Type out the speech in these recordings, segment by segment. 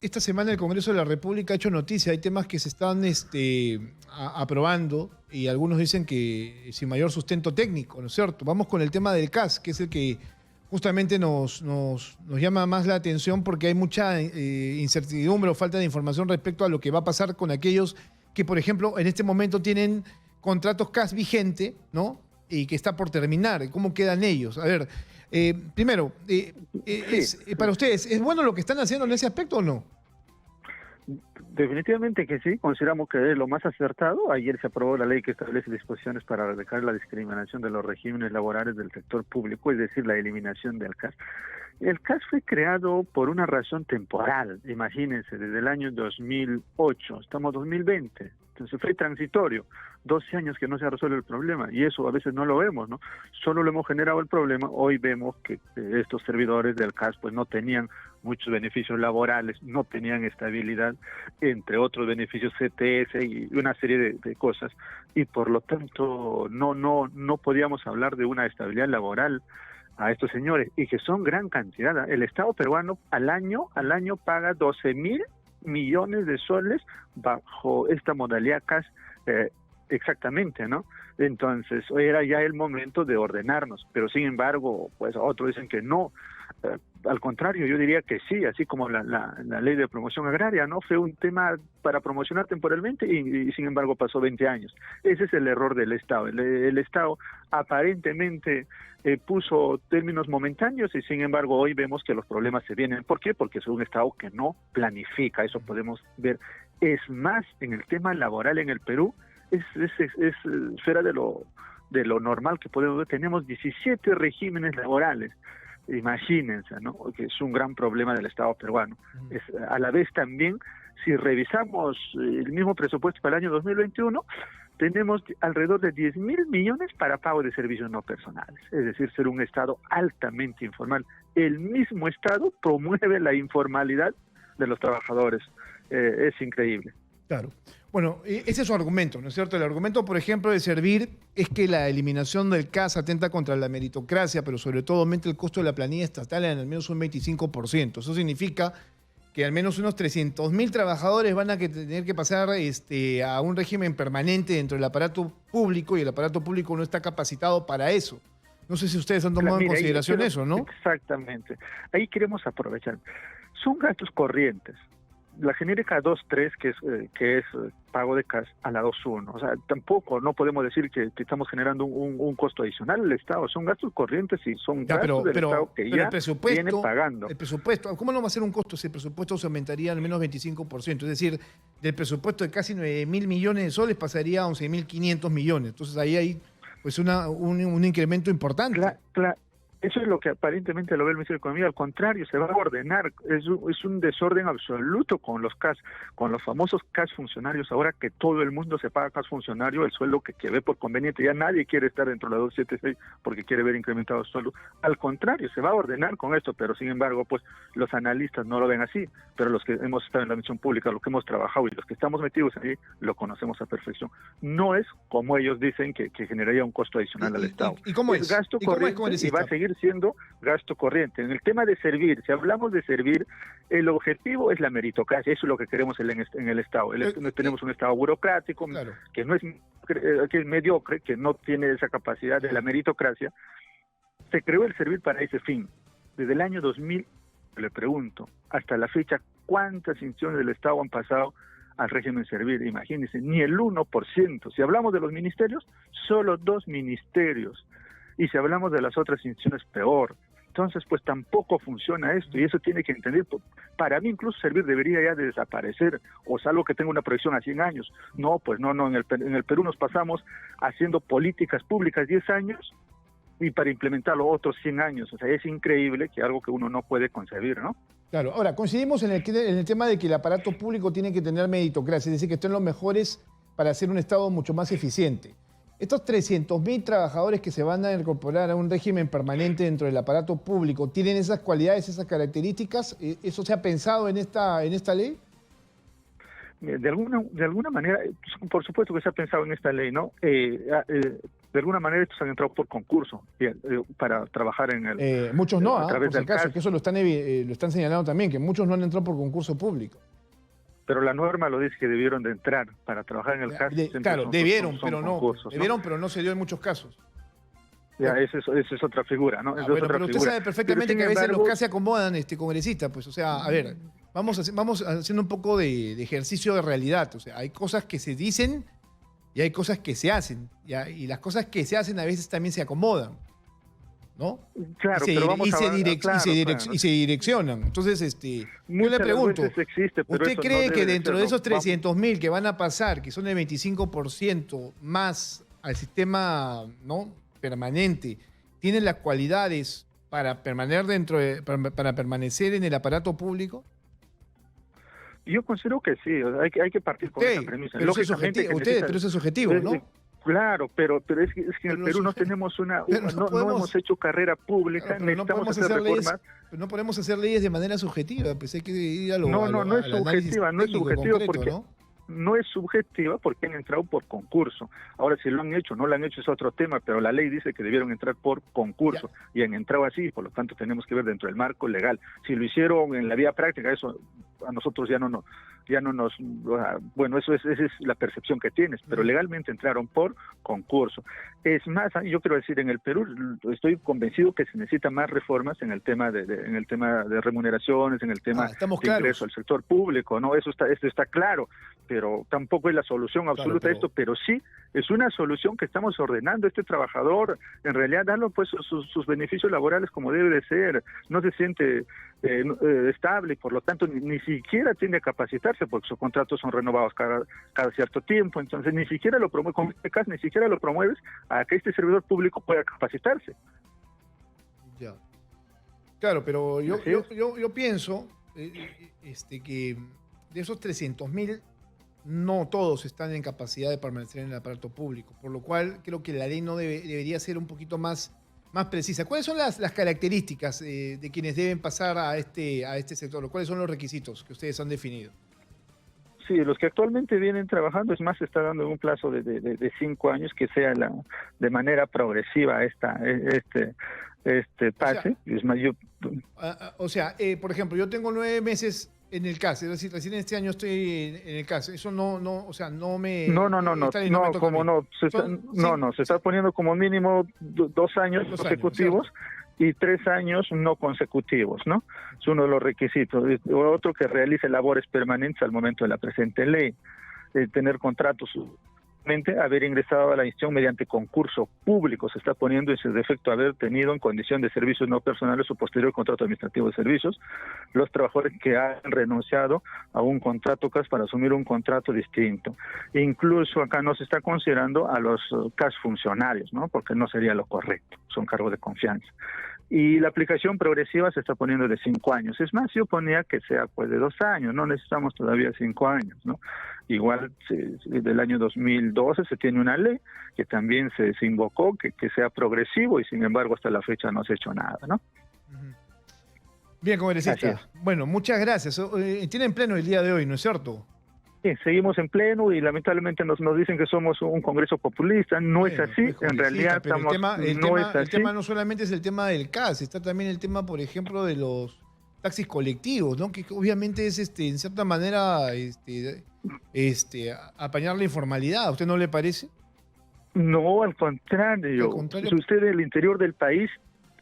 Esta semana el Congreso de la República ha hecho noticia, hay temas que se están aprobando y algunos dicen que sin mayor sustento técnico, ¿no es cierto? Vamos con el tema del CAS, que es el que justamente nos llama más la atención porque hay mucha incertidumbre o falta de información respecto a lo que va a pasar con aquellos que, por ejemplo, en este momento tienen contratos CAS vigente, ¿no? Y que está por terminar. ¿Cómo quedan ellos? A ver, primero, para ustedes, ¿es bueno lo que están haciendo en ese aspecto o no? Definitivamente que sí, consideramos que es lo más acertado. Ayer se aprobó la ley que establece disposiciones para erradicar la discriminación de los regímenes laborales del sector público, es decir, la eliminación del CAS. El CAS fue creado por una razón temporal, imagínense, desde el año 2008, estamos en 2020, entonces fue transitorio, 12 años que no se ha resuelto el problema, y eso a veces no lo vemos, ¿no? Solo lo hemos generado el problema. Hoy vemos que estos servidores del CAS pues no tenían muchos beneficios laborales, no tenían estabilidad, entre otros beneficios CTS y una serie de cosas, y por lo tanto no podíamos hablar de una estabilidad laboral a estos señores, y que son gran cantidad. El Estado peruano al año paga 12.000 millones de soles bajo esta modalidad CAS, exactamente, ¿no? Entonces era ya el momento de ordenarnos, pero sin embargo, pues otros dicen que no. Al contrario, yo diría que sí, así como la ley de promoción agraria, ¿no? Fue un tema para promocionar temporalmente y sin embargo pasó 20 años. Ese es el error del Estado. El Estado aparentemente puso términos momentáneos y sin embargo hoy vemos que los problemas se vienen. ¿Por qué? Porque es un Estado que no planifica, eso podemos ver. Es más, en el tema laboral en el Perú, es fuera de lo normal que podemos ver. Tenemos 17 regímenes laborales. Imagínense, ¿no? Que es un gran problema del Estado peruano. A la vez también, si revisamos el mismo presupuesto para el año 2021, tenemos alrededor de 10.000 millones para pago de servicios no personales, es decir, ser un Estado altamente informal. El mismo Estado promueve la informalidad de los trabajadores. Es increíble. Claro. Bueno, ese es su argumento, ¿no es cierto? El argumento, por ejemplo, de Servir es que la eliminación del CAS atenta contra la meritocracia, pero sobre todo aumenta el costo de la planilla estatal en al menos un 25%. Eso significa que al menos unos 300.000 trabajadores van a tener que pasar a un régimen permanente dentro del aparato público y el aparato público no está capacitado para eso. No sé si ustedes han tomado en consideración eso, ¿no? Exactamente. Ahí queremos aprovechar. Son gastos corrientes. La genérica 2.3, que es pago de CAS, a la 2.1. O sea, tampoco no podemos decir que estamos generando un costo adicional al Estado. Son gastos corrientes y son gastos del Estado que ya viene pagando. El presupuesto, ¿cómo no va a ser un costo si el presupuesto se aumentaría al menos 25%? Es decir, del presupuesto de casi 9.000 millones de soles pasaría a 11.500 millones. Entonces ahí hay pues un incremento importante. Claro. Eso es lo que aparentemente lo ve el Ministerio de Economía. Al contrario, se va a ordenar. Es un desorden absoluto con los CAS, con los famosos CAS funcionarios. Ahora que todo el mundo se paga CAS funcionario, el sueldo que ve por conveniente, ya nadie quiere estar dentro de la 276 porque quiere ver incrementado el sueldo. Al contrario, se va a ordenar con esto, pero sin embargo, pues los analistas no lo ven así, pero los que hemos estado en la misión pública, los que hemos trabajado y los que estamos metidos ahí, lo conocemos a perfección. No es como ellos dicen que generaría un costo adicional al Estado. ¿Y cómo es? Gasto corriente y va a seguir siendo gasto corriente. En el tema de Servir, si hablamos de Servir, el objetivo es la meritocracia. Eso es lo que queremos en el Estado. Tenemos un Estado burocrático, claro, que es mediocre, que no tiene esa capacidad de la meritocracia. Se creó el Servir para ese fin. Desde el año 2000, le pregunto, hasta la fecha, ¿cuántas instituciones del Estado han pasado al régimen Servir? Imagínense, ni el 1%. Si hablamos de los ministerios, solo 2 ministerios. Y si hablamos de las otras instituciones, peor. Entonces, pues tampoco funciona esto, y eso tiene que entender. Para mí, incluso Servir debería ya de desaparecer, o salvo que tenga una proyección a 100 años. No, pues no, en el Perú nos pasamos haciendo políticas públicas 10 años, y para implementarlo otros 100 años. O sea, es increíble que algo que uno no puede concebir, ¿no? Claro, ahora, coincidimos en el tema de que el aparato público tiene que tener meritocracia, es decir, que estén los mejores para hacer un Estado mucho más eficiente. Estos 300.000 trabajadores que se van a incorporar a un régimen permanente dentro del aparato público, ¿tienen esas cualidades, esas características? ¿Eso se ha pensado en esta ley? De alguna manera, por supuesto que se ha pensado en esta ley, ¿no? de alguna manera estos han entrado por concurso para trabajar en el... Muchos no, a través por si del acaso, CAS. que eso lo están señalando también, que muchos no han entrado por concurso público. Pero la norma lo dice que debieron de entrar para trabajar en el CAS. Claro, debieron, pero no. Concursos, Debieron, pero no se dio en muchos casos. Ya, esa es otra figura, ¿no? Bueno, pero usted sabe perfectamente que a veces los CAS se acomodan, congresista, pues, o sea, a ver, vamos haciendo un poco de ejercicio de realidad, o sea, hay cosas que se dicen y hay cosas que se hacen, ¿ya? Y las cosas que se hacen a veces también se acomodan, ¿no? Claro, pero vamos y se direccionan. Entonces, yo le pregunto, existe, pero ¿usted eso cree no que debe dentro ser, de esos ¿no? 300.000 que van a pasar, que son el 25% más al sistema, ¿no?, permanente, tienen las cualidades para permanecer para permanecer en el aparato público? Yo considero que sí, hay que partir con esa premisa. Pero eso es objetivo, pero eso es objetivo, ¿no? Claro, pero es que en el Perú no tenemos no hemos hecho carrera pública, pero necesitamos hacer reformas. No podemos hacer leyes de manera subjetiva, pues hay que ir a lo No es subjetiva, no es subjetiva porque ¿no? No es subjetiva porque han entrado por concurso. Ahora, si lo han hecho, no lo han hecho, es otro tema, pero la ley dice que debieron entrar por concurso y han entrado así, por lo tanto tenemos que ver dentro del marco legal. Si lo hicieron en la vía práctica, eso a nosotros ya no nos, bueno, esa es la percepción que tienes, pero legalmente entraron por concurso. Es más, yo quiero decir, en el Perú estoy convencido que se necesitan más reformas en el tema en el tema de remuneraciones, en el tema de ingreso al sector público, ¿no? Esto está claro, pero tampoco es la solución absoluta a esto, pero sí es una solución que estamos ordenando a este trabajador, en realidad darle pues sus beneficios laborales como debe de ser, no se siente estable y por lo tanto ni siquiera tiende a capacitarse porque sus contratos son renovados cada cierto tiempo, entonces ni siquiera lo promueves, con este caso ni siquiera lo promueves a que este servidor público pueda capacitarse. Ya. Claro, pero yo pienso que de esos 300.000 no todos están en capacidad de permanecer en el aparato público, por lo cual creo que la ley no debería ser un poquito más precisa. ¿Cuáles son las características de quienes deben pasar a este sector? ¿Cuáles son los requisitos que ustedes han definido? Sí, los que actualmente vienen trabajando, es más, se está dando un plazo de 5 años que sea de manera progresiva este pase. Por ejemplo, yo tengo 9 meses en el CAS, es decir, recién este año estoy en el CAS. Eso no me... Se está poniendo como mínimo 2 años consecutivos y 3 años no consecutivos, ¿no? Es uno de los requisitos. Otro, que realice labores permanentes al momento de la presente ley, tener contratos, haber ingresado a la institución mediante concurso público, se está poniendo ese defecto, haber tenido en condición de servicios no personales o posterior contrato administrativo de servicios, los trabajadores que han renunciado a un contrato CAS para asumir un contrato distinto. Incluso acá no se está considerando a los CAS funcionarios, ¿no? Porque no sería lo correcto, son cargos de confianza. Y la aplicación progresiva se está poniendo de 5 años. Es más, yo ponía que sea pues de 2 años, no necesitamos todavía 5 años, ¿no? Igual del año 2012 se tiene una ley que también se invocó que sea progresivo y sin embargo hasta la fecha no se ha hecho nada, ¿no? Bien, congresista. Bueno, muchas gracias. Tienen pleno el día de hoy, ¿no es cierto? Sí, seguimos en pleno y lamentablemente nos dicen que somos un congreso populista. No es así, en realidad estamos, el tema no solamente es el tema del CAS, está también el tema, por ejemplo, de los taxis colectivos, ¿no? Que obviamente es en cierta manera apañar la informalidad. ¿A usted no le parece? No, al contrario. Si usted es del interior del país,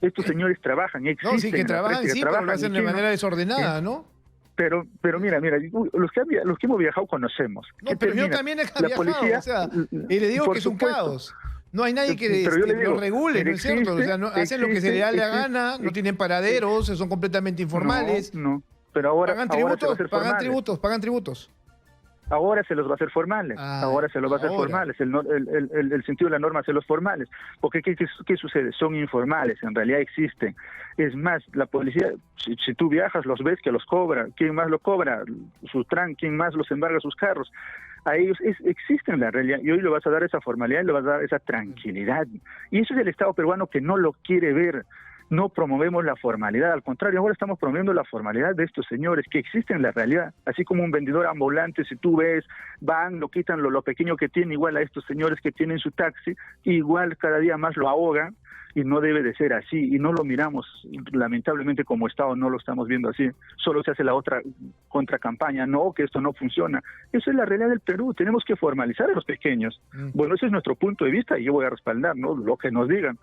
estos señores trabajan, existen. No, sí, que trabajan, pero lo hacen de manera desordenada, ¿no? Pero mira, los que hemos viajado conocemos. No, pero yo también he viajado, policía, y le digo que es un caos. No hay nadie que lo regule, ¿no es cierto? O sea, hacen lo que se le da la gana, no tienen paraderos, son completamente informales. No, pero ahora pagan tributos. Ahora se los va a hacer formales, el sentido de la norma hace los formales, porque ¿qué sucede? Son informales, en realidad existen. Es más, la policía, si tú viajas, los ves que los cobra, ¿quién más lo cobra? ¿Quién más los embarga sus carros? A ellos existen en la realidad, y hoy le vas a dar esa formalidad y le vas a dar esa tranquilidad. Y eso es el Estado peruano que no lo quiere ver. no promovemos la formalidad, al contrario, ahora estamos promoviendo la formalidad de estos señores que existen en la realidad, así como un vendedor ambulante, si tú ves, van, lo quitan lo pequeño que tiene, igual a estos señores que tienen su taxi, igual cada día más lo ahogan, y no debe de ser así, y no lo miramos, lamentablemente como Estado no lo estamos viendo así, solo se hace la otra contracampaña, no, que esto no funciona. Eso es la realidad del Perú, tenemos que formalizar a los pequeños. Bueno, ese es nuestro punto de vista y yo voy a respaldar, ¿no?, lo que nos digan,